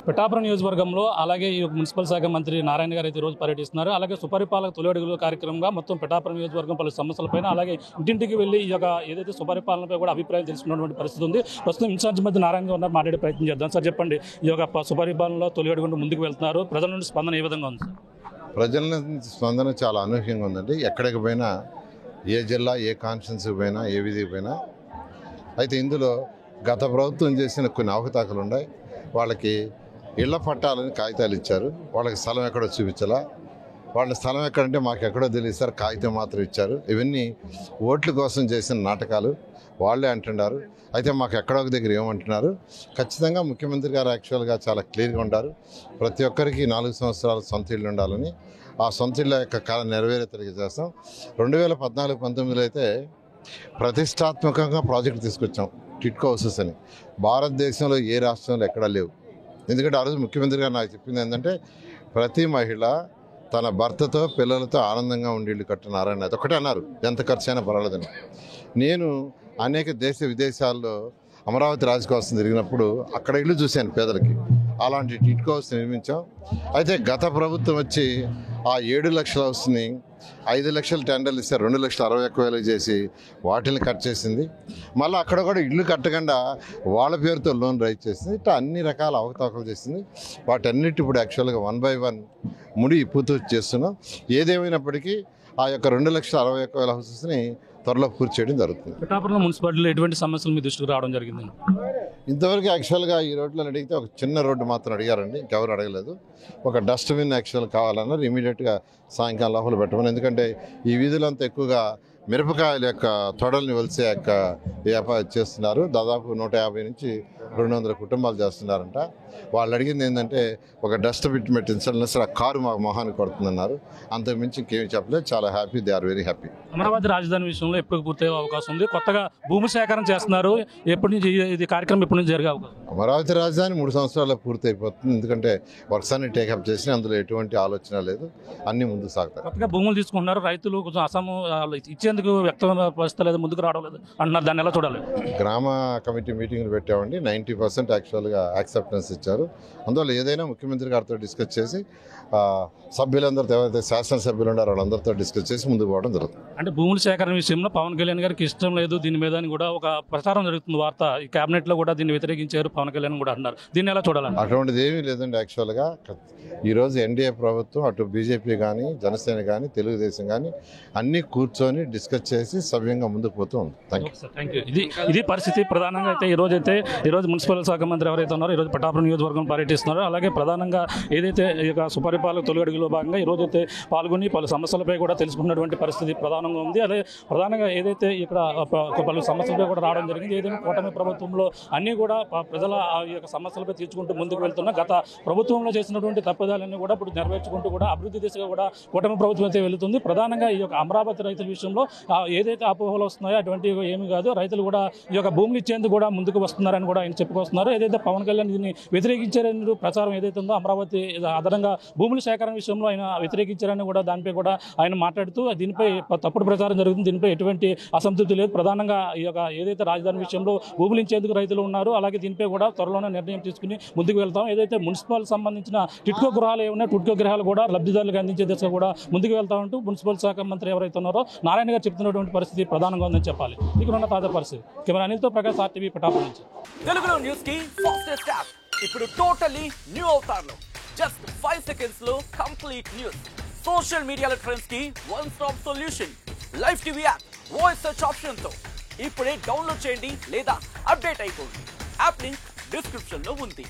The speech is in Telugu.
పిఠాపురం నియోజకవర్గంలో అలాగే ఈ మున్సిపల్ శాఖ మంత్రి నారాయణ గారు అయితే ఈరోజు పర్యటిస్తున్నారు. అలాగే సుపరిపాలక తొలి అడుగుల కార్యక్రమంగా మొత్తం పిఠాపురం నియోజకవర్గం పలు సమస్యలపైన అలాగే ఇంటింటికి వెళ్ళి ఈ యొక్క ఏదైతే సుపరిపాలనపై కూడా అభిప్రాయం తెలుసుకున్నటువంటి పరిస్థితి ఉంది. ప్రస్తుతం ఇన్ఛార్జ్ మంత్రి నారాయణ గారు మాట్లాడే ప్రయత్నం చేద్దాం. సార్ చెప్పండి, ఈ యొక్క సుపరిపాలనలో తొలి అడుగు ముందుకు వెళ్తున్నారు, ప్రజల నుండి స్పందన ఏ విధంగా ఉంది? ప్రజల నుంచి స్పందన చాలా అనూహ్యంగా ఉందండి. ఎక్కడికి పోయినా, ఏ జిల్లా ఏ కాన్స్టిట్యున్సీకి పోయినా, ఏ విధికి పోయినా. అయితే ఇందులో గత ప్రభుత్వం చేసిన కొన్ని అవకతవకలు ఉన్నాయి. వాళ్ళకి ఇళ్ల పట్టాలని కాగితాలు ఇచ్చారు, వాళ్ళకి స్థలం ఎక్కడో చూపించాలా. వాళ్ళ స్థలం ఎక్కడంటే మాకు ఎక్కడో తెలియదు సార్, కాగితం మాత్రం ఇచ్చారు. ఇవన్నీ ఓట్ల కోసం చేసిన నాటకాలు వాళ్ళే అంటున్నారు. అయితే మాకు ఎక్కడో ఒక దగ్గర ఏమంటున్నారు. ఖచ్చితంగా ముఖ్యమంత్రి గారు యాక్చువల్గా చాలా క్లియర్గా ఉంటారు. ప్రతి ఒక్కరికి 4 సంవత్సరాలు సొంత ఇళ్ళు ఉండాలని, ఆ సొంత ఇళ్ళ యొక్క కాలం నెరవేరేతరికి చేస్తాం. 2014-19లో అయితే ప్రతిష్టాత్మకంగా ప్రాజెక్టు తీసుకొచ్చాం, టిట్కో హౌసెస్ అని. భారతదేశంలో ఏ రాష్ట్రంలో ఎక్కడా లేవు. ఎందుకంటే ఆ రోజు ముఖ్యమంత్రి గారు నాకు చెప్పింది ఏంటంటే, ప్రతి మహిళ తన భర్తతో పిల్లలతో ఆనందంగా ఉండి ఇల్లు కట్టున్నారని అదొకటే అన్నారు. ఎంత ఖర్చు అయినా పర్వాలేదని. నేను అనేక దేశ విదేశాల్లో అమరావతి రాజకోసం తిరిగినప్పుడు అక్కడ ఇల్లు చూశాను పేదలకి. అలాంటి టిట్కో హౌస్ నిర్మించాం. అయితే గత ప్రభుత్వం వచ్చి ఆ 7 లక్షల హౌస్ని 5 లక్షల టెండర్లు ఇస్తే 2,61,000 చేసి వాటిని కట్ చేసింది. మళ్ళీ అక్కడ కూడా ఇల్లు కట్టకుండా వాళ్ళ పేరుతో లోన్ రైజ్ చేసింది. ఇట్లా అన్ని రకాల అవకతవకలు చేసింది. వాటన్నిటి ఇప్పుడు యాక్చువల్గా 1 by 1 ముడి పూర్తి చేస్తున్నాం. ఏదేమైనప్పటికీ ఆ యొక్క 2,61,000 హౌసెస్ని త్వరలో పూర్తి చేయడం జరుగుతుంది. పిఠాపురం మున్సిపాలిటీలో ఎటువంటి సమస్యలు మీ దృష్టికి రావడం జరిగింది? ఇంతవరకు యాక్చువల్గా ఈ రోడ్లను అడిగితే ఒక చిన్న రోడ్డు మాత్రం అడిగారండి, ఇంకెవరు అడగలేదు. ఒక డస్ట్బిన్ యాక్చువల్ కావాలన్నారు, ఇమీడియట్గా సాయంకాలం లోపల పెట్టమని. ఎందుకంటే ఈ వీధులంతా ఎక్కువగా మిరపకాయల యొక్క తొడల్ని వలిసే యొక్క వ్యాపారం చేస్తున్నారు. దాదాపు 150 నుంచి 200 కుటుంబాలు చేస్తున్నారంట. వాళ్ళు అడిగింది ఏంటంటే ఒక డస్ట్బిన్ పెట్టించాలి, ఆ కారు మా మొహాన్ని కొడుతుందన్నారు. అంతకుమించి ఇంకేమి చెప్పలేదు. చాలా happy, they are very happy. Amaravati రాజధాని విషయంలో ఎప్పుడు పూర్తయ్యే అవకాశం ఉంది? కొత్తగా భూమి సేకరణ చేస్తున్నారు, ఎప్పటి నుంచి ఇది కార్యక్రమం ఎప్పటి నుంచి జరిగే అవకాశం? అమరావతి రాజధాని 3 సంవత్సరాల్లో పూర్తి అయిపోతుంది. ఎందుకంటే వర్క్స్ అన్ని టేకప్ చేసి అందులో ఎటువంటి ఆలోచన లేదు, అన్ని ముందుకు సాగుతారు. కొత్తగా భూములు తీసుకుంటున్నారు, రైతులు కొంచెం అసము ఇచ్చేందుకు వ్యక్తమైన పరిస్థితి లేదు, ముందుకు రావడం లేదు అంటున్నారు. దాన్ని ఎలా చూడాలి? గ్రామ కమిటీ మీటింగ్లు పెట్టామండి. 90% యాక్చువల్గా యాక్సెప్టెన్స్ ఇచ్చారు. అందువల్ల ఏదైనా ముఖ్యమంత్రి గారితో డిస్కస్ చేసి సభ్యులందరితో, ఎవరైతే శాసనసభ్యులు ఉన్నారో వాళ్ళందరితో డిస్కస్ చేసి ముందుకు పోవడం జరుగుతుంది. అంటే భూముల సేకరణ విషయంలో పవన్ కళ్యాణ్ గారికి ఇష్టం లేదు దీని మీద అని కూడా ఒక ప్రచారం జరుగుతుంది, వార్త. ఈ కేబినెట్లో కూడా దీన్ని వ్యతిరేకించారు పవన్ కళ్యాణ్ కూడా అంటున్నారు. దీన్ని ఎలా చూడాలండి? అటువంటిది ఏమీ లేదండి. యాక్చువల్గా ఈరోజు ఎన్డీఏ ప్రభుత్వం, అటు బీజేపీ కానీ, జనసేన కానీ, తెలుగుదేశం కానీ అన్నీ కూర్చొని డిస్కస్ చేసి సవ్యంగా ముందుకు పోతూ ఉంది. Thank you. ఇది పరిస్థితి. ప్రధానంగా అయితే ఈరోజు మున్సిపల్ శాఖ మంత్రి ఎవరైతే ఉన్నారో ఈరోజు పిఠాపురం నియోజకవర్గం పర్యటిస్తున్నారు. అలాగే ప్రధానంగా ఏదైతే ఈ యొక్క సుపరిపాలన తొలి అడుగులో భాగంగా ఈరోజు అయితే పాల్గొని పలు సమస్యలపై కూడా తెలుసుకున్నటువంటి పరిస్థితి ప్రధానంగా ఉంది. అదే ప్రధానంగా ఏదైతే ఇక్కడ పలు సమస్యలపై కూడా రావడం జరిగింది. ఏదైనా కూటమి ప్రభుత్వంలో అన్నీ కూడా ప్రజల ఈ యొక్క సమస్యలపై తీర్చుకుంటూ ముందుకు వెళ్తున్నా గత ప్రభుత్వంలో చేసినటువంటి తప్పిదాలన్నీ కూడా ఇప్పుడు నెరవేర్చుకుంటూ కూడా అభివృద్ధి దిశగా కూడా కూటమి ప్రభుత్వం అయితే వెళుతుంది. ప్రధానంగా ఈ యొక్క అమరావతి రైతుల విషయంలో ఏదైతే అపోహలు వస్తున్నాయో అటువంటి ఏమీ కాదు. రైతులు కూడా ఈ యొక్క భూములు ఇచ్చేందుకు కూడా ముందుకు వస్తున్నారని కూడా ఆయన చెప్పుకొస్తున్నారు. ఏదైతే పవన్ కళ్యాణ్ దీన్ని వ్యతిరేకించారని ప్రచారం ఏదైతే ఉందో, అమరావతి అదనంగా భూముల సేకరణ విషయంలో ఆయన వ్యతిరేకించారని కూడా దానిపై కూడా ఆయన మాట్లాడుతూ దీనిపై తప్పుడు ప్రచారం జరుగుతుంది, దీనిపై ఎటువంటి అసంతృప్తి లేదు. ప్రధానంగా ఈ యొక్క ఏదైతే రాజధాని విషయంలో భూములు ఇచ్చేందుకు రైతులు ఉన్నారు, అలాగే దీనిపై కూడా త్వరలోనే నిర్ణయం తీసుకుని ముందుకు వెళ్తాం. ఏదైతే మున్సిపల్ సంబంధించిన టిట్కో గృహాలు ఏమన్నా టిట్కో గృహాలు కూడా లబ్ధిదారులకు అందించే దిశగా కూడా ముందుకు వెళ్తామంటూ మున్సిపల్ శాఖ మంత్రి ఎవరైతే ఉన్నారో నారాయణ గారు చెప్తున్నటువంటి పరిస్థితి ప్రధానంగా ఉందని చెప్పాలి. ఇక్కడ ఉన్న తాజా పరిస్థితి. కెమెరా అనిల్తో ప్రకాష్, RTV పిఠాపురం నుంచి. తెలుగులో న్యూస్ కి ఫాస్టెస్ట్ యాప్ ఇప్పుడు టోటలీ న్యూ అవతార్లో జస్ట్ 5 seconds లో కంప్లీట్ న్యూస్. సోషల్ మీడియాలో ట్రెండ్స్ కి one stop solution. Live TV app voice search option తో ఇప్పుడే డౌన్లోడ్ చేయండి లేదా అప్డేట్ అయిపోండి. యాప్ లింక్ డిస్క్రిప్షన్ లో ఉంది.